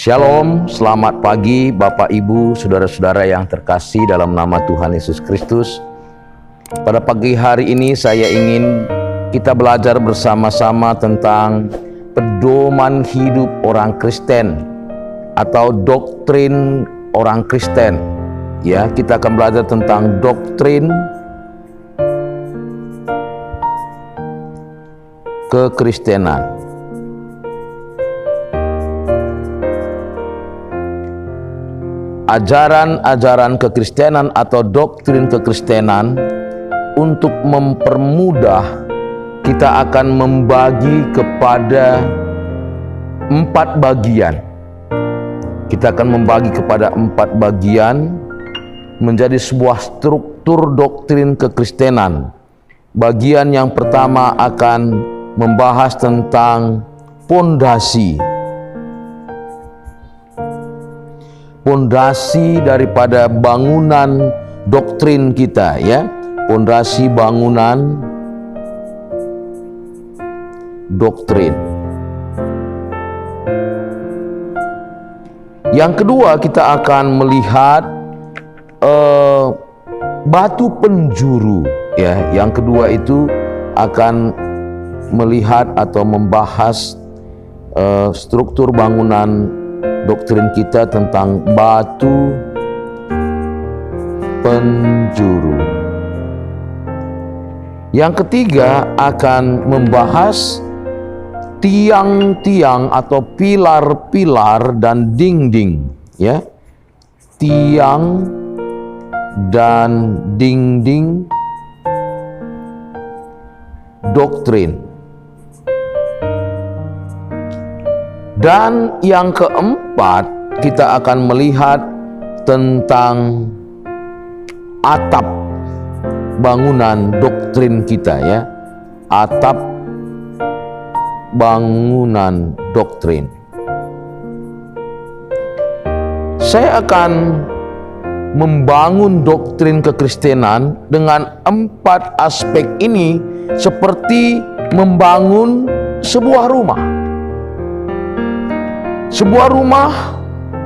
Shalom, selamat pagi Bapak Ibu, saudara-saudara yang terkasih dalam nama Tuhan Yesus Kristus. Pada pagi hari ini saya ingin kita belajar bersama-sama tentang pedoman hidup orang Kristen atau doktrin orang Kristen. Ya, kita akan belajar tentang doktrin kekristenan. Ajaran-ajaran kekristenan atau doktrin kekristenan untuk mempermudah kita akan membagi kepada 4 bagian. Kita akan membagi kepada 4 bagian menjadi sebuah struktur doktrin kekristenan. Bagian yang pertama akan membahas tentang pondasi daripada bangunan doktrin kita, ya. Pondasi bangunan doktrin. Yang kedua, kita akan melihat batu penjuru, ya. Yang kedua itu akan melihat atau membahas struktur bangunan doktrin kita tentang batu penjuru. Yang ketiga akan membahas tiang-tiang atau pilar-pilar dan dinding, ya. Tiang dan dinding doktrin. Dan yang keempat, kita akan melihat tentang atap bangunan doktrin kita, ya. Atap bangunan doktrin. Saya akan membangun doktrin kekristenan dengan 4 aspek ini seperti membangun sebuah rumah. Sebuah rumah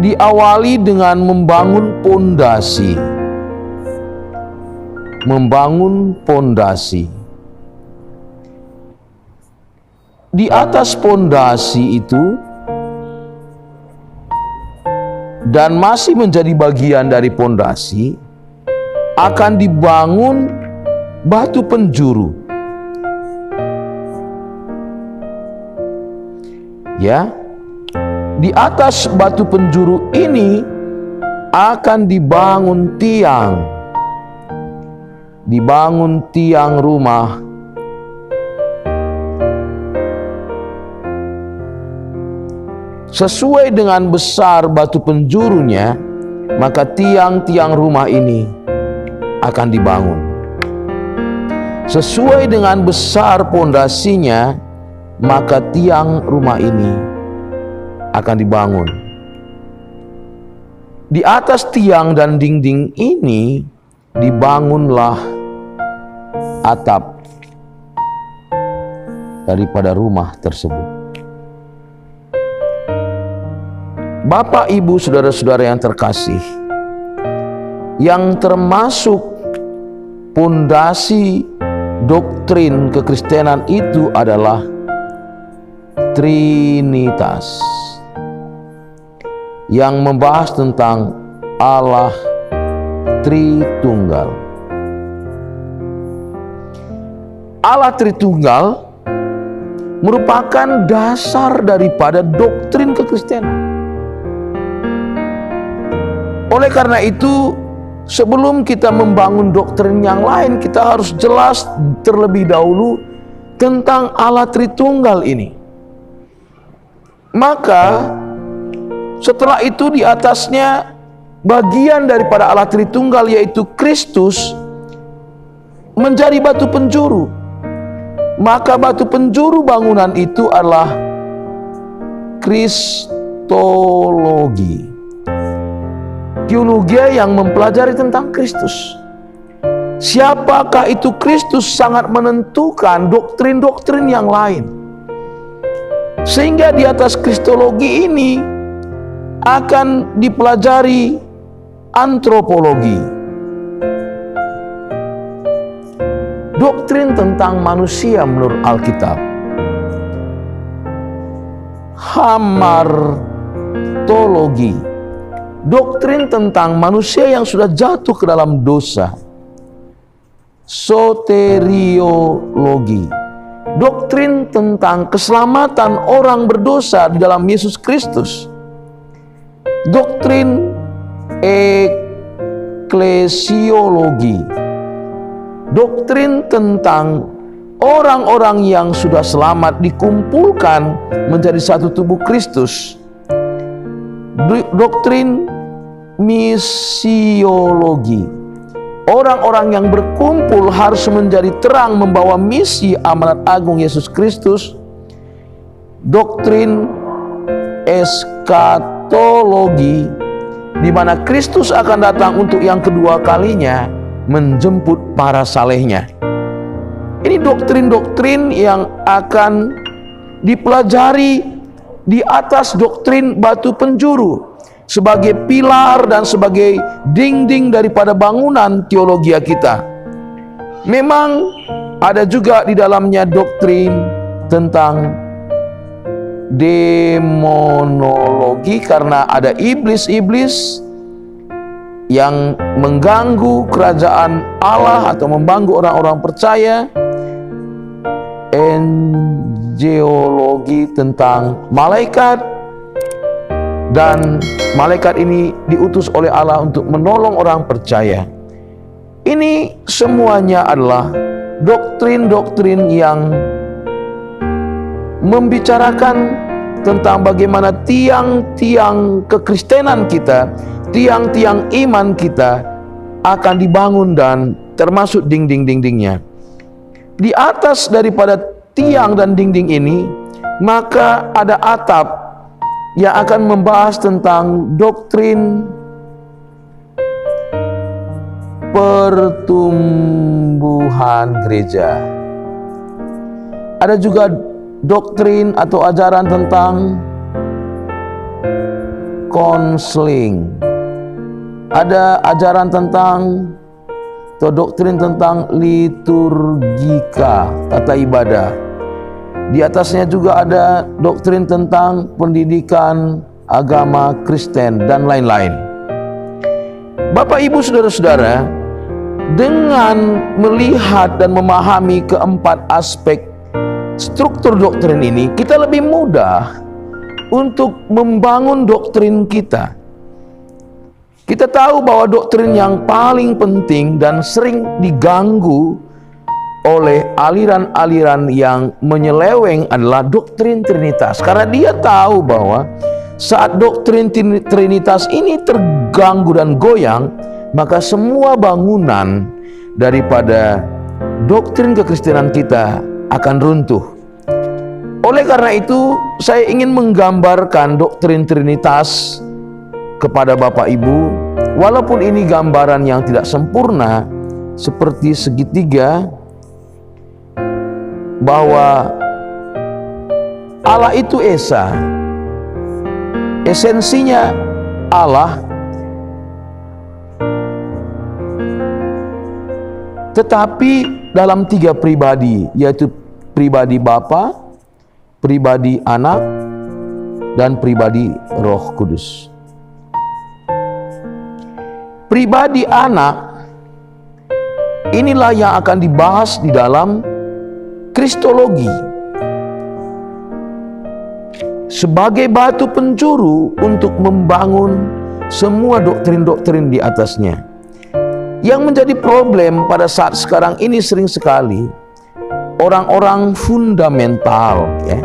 diawali dengan membangun pondasi. Membangun pondasi. Di atas pondasi itu dan masih menjadi bagian dari pondasi akan dibangun batu penjuru. Ya. Di atas batu penjuru ini akan dibangun tiang rumah. Sesuai dengan besar batu penjurunya, maka tiang-tiang rumah ini akan dibangun. Sesuai dengan besar pondasinya, maka tiang rumah ini akan dibangun. Di atas tiang dan dinding ini dibangunlah atap daripada rumah tersebut. Bapak, Ibu, saudara-saudara yang terkasih, yang termasuk pondasi doktrin kekristenan itu adalah Trinitas, yang membahas tentang Allah Tritunggal. Allah Tritunggal merupakan dasar daripada doktrin kekristenan. Oleh karena itu, sebelum kita membangun doktrin yang lain, kita harus jelas terlebih dahulu tentang Allah Tritunggal ini. Maka setelah itu di atasnya bagian daripada Allah Tritunggal, yaitu Kristus, menjadi batu penjuru. Maka batu penjuru bangunan itu adalah Kristologi, teologi yang mempelajari tentang Kristus. Siapakah itu Kristus sangat menentukan doktrin-doktrin yang lain. Sehingga di atas kristologi ini akan dipelajari antropologi. Doktrin tentang manusia menurut Alkitab. Hamartologi. Doktrin tentang manusia yang sudah jatuh ke dalam dosa. Soteriologi. Doktrin tentang keselamatan orang berdosa di dalam Yesus Kristus. Doktrin eklesiologi. Doktrin tentang orang-orang yang sudah selamat dikumpulkan menjadi satu tubuh Kristus. Doktrin misiologi. Orang-orang yang berkumpul harus menjadi terang membawa misi amanat agung Yesus Kristus. Doktrin eskatologi, di mana Kristus akan datang untuk yang kedua kalinya menjemput para salehnya. Ini doktrin-doktrin yang akan dipelajari di atas doktrin batu penjuru sebagai pilar dan sebagai dinding daripada bangunan teologi kita. Memang ada juga di dalamnya doktrin tentang demonologi, karena ada iblis-iblis yang mengganggu kerajaan Allah atau mengganggu orang-orang percaya. Angelologi tentang malaikat, dan malaikat ini diutus oleh Allah untuk menolong orang percaya. Ini semuanya adalah doktrin-doktrin yang membicarakan tentang bagaimana tiang-tiang kekristenan kita, tiang-tiang iman kita akan dibangun dan termasuk dinding-dindingnya. Di atas daripada tiang dan dinding ini, maka ada atap yang akan membahas tentang doktrin pertumbuhan gereja. Ada juga doktrin atau ajaran tentang konseling. Ada ajaran tentang atau doktrin tentang liturgika, tata ibadah. Di atasnya juga ada doktrin tentang pendidikan agama Kristen dan lain-lain. Bapak, Ibu, saudara-saudara, dengan melihat dan memahami keempat aspek struktur doktrin ini, kita lebih mudah untuk membangun doktrin kita. Kita tahu bahwa doktrin yang paling penting dan sering diganggu oleh aliran-aliran yang menyeleweng adalah doktrin Trinitas. Karena dia tahu bahwa saat doktrin Trinitas ini terganggu dan goyang, maka semua bangunan daripada doktrin kekristenan kita akan runtuh. Oleh karena itu, saya ingin menggambarkan doktrin Trinitas kepada Bapak Ibu, walaupun ini gambaran yang tidak sempurna seperti segitiga, bahwa Allah itu Esa, esensinya Allah, tetapi dalam tiga pribadi, yaitu pribadi Bapa, pribadi Anak, dan pribadi Roh Kudus. Pribadi Anak inilah yang akan dibahas di dalam Kristologi sebagai batu penjuru untuk membangun semua doktrin-doktrin di atasnya. Yang menjadi problem pada saat sekarang ini sering sekali orang-orang fundamental, ya,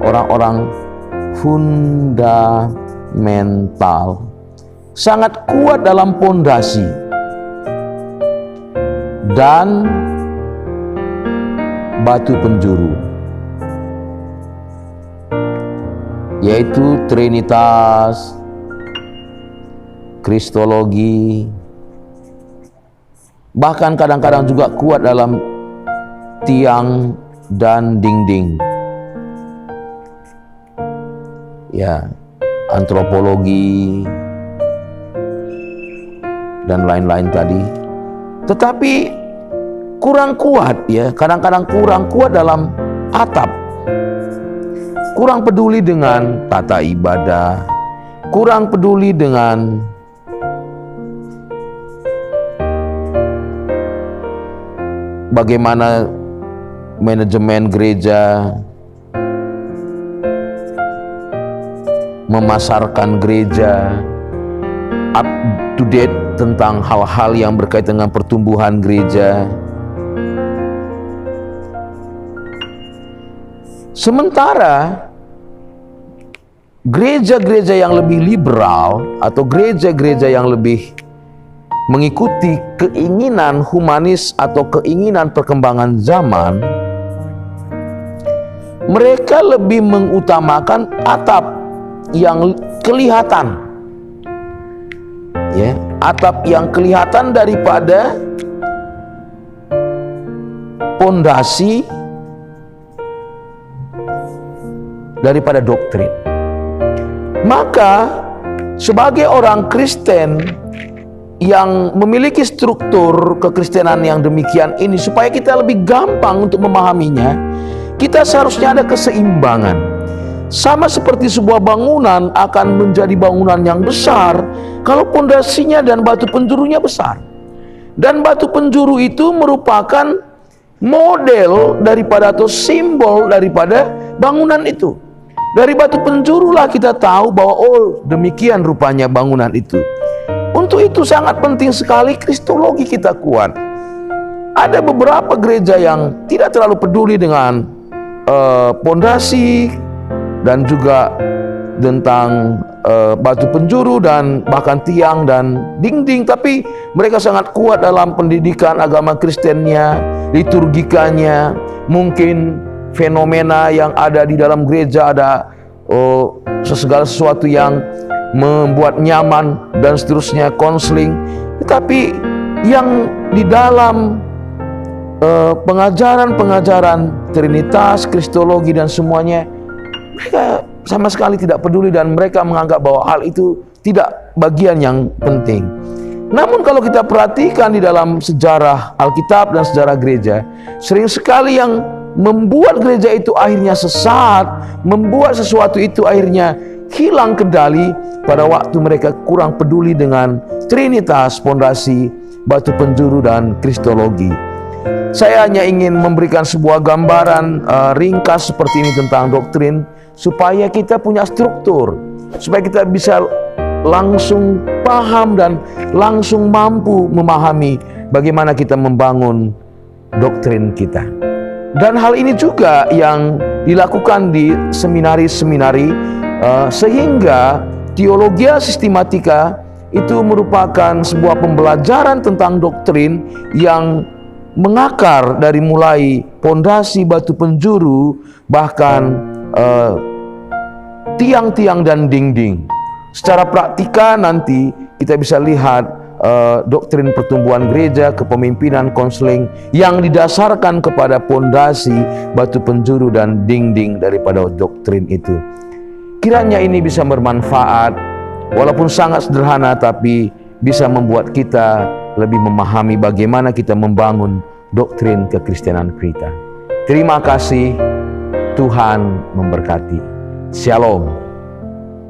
orang-orang fundamental sangat kuat dalam pondasi dan batu penjuru, yaitu Trinitas, Kristologi, bahkan kadang-kadang juga kuat dalam tiang dan dinding. Ya, antropologi, dan lain-lain tadi. Tetapi kurang kuat ya, kadang-kadang kurang kuat dalam atap. Kurang peduli dengan tata ibadah, kurang peduli dengan bagaimana manajemen gereja memasarkan gereja, up to date tentang hal-hal yang berkaitan dengan pertumbuhan gereja. Sementara gereja-gereja yang lebih liberal atau gereja-gereja yang lebih mengikuti keinginan humanis atau keinginan perkembangan zaman, mereka lebih mengutamakan atap yang kelihatan, ya, atap yang kelihatan daripada pondasi, daripada doktrin. Maka sebagai orang Kristen yang memiliki struktur kekristenan yang demikian ini, supaya kita lebih gampang untuk memahaminya, kita seharusnya ada keseimbangan. Sama seperti sebuah bangunan akan menjadi bangunan yang besar kalau pondasinya dan batu penjurunya besar. Dan batu penjuru itu merupakan model daripada atau simbol daripada bangunan itu. Dari batu penjurulah kita tahu bahwa oh, demikian rupanya bangunan itu. Untuk itu sangat penting sekali kristologi kita kuat. Ada beberapa gereja yang tidak terlalu peduli dengan pondasi dan juga tentang batu penjuru dan bahkan tiang dan dinding, tapi mereka sangat kuat dalam pendidikan agama Kristennya, liturgikanya, mungkin fenomena yang ada di dalam gereja, ada segala sesuatu yang membuat nyaman dan seterusnya, konseling. Tetapi yang di dalam pengajaran-pengajaran Trinitas, Kristologi dan semuanya, mereka sama sekali tidak peduli dan mereka menganggap bahwa hal itu tidak bagian yang penting. Namun kalau kita perhatikan di dalam sejarah Alkitab dan sejarah gereja, sering sekali yang membuat gereja itu akhirnya sesat, membuat sesuatu itu akhirnya hilang kendali pada waktu mereka kurang peduli dengan Trinitas, pondasi, batu penjuru dan Kristologi. Saya hanya ingin memberikan sebuah gambaran ringkas seperti ini tentang doktrin, supaya kita punya struktur, supaya kita bisa langsung paham dan langsung mampu memahami bagaimana kita membangun doktrin kita. Dan hal ini juga yang dilakukan di seminari-seminari, sehingga teologia sistematika itu merupakan sebuah pembelajaran tentang doktrin yang mengakar dari mulai pondasi, batu penjuru, bahkan tiang-tiang dan dinding. Secara praktika nanti kita bisa lihat doktrin pertumbuhan gereja, kepemimpinan, konseling yang didasarkan kepada pondasi, batu penjuru dan dinding daripada doktrin itu. Kiranya ini bisa bermanfaat, walaupun sangat sederhana, tapi bisa membuat kita lebih memahami bagaimana kita membangun doktrin kekristenan kita. Terima kasih, Tuhan memberkati. Shalom.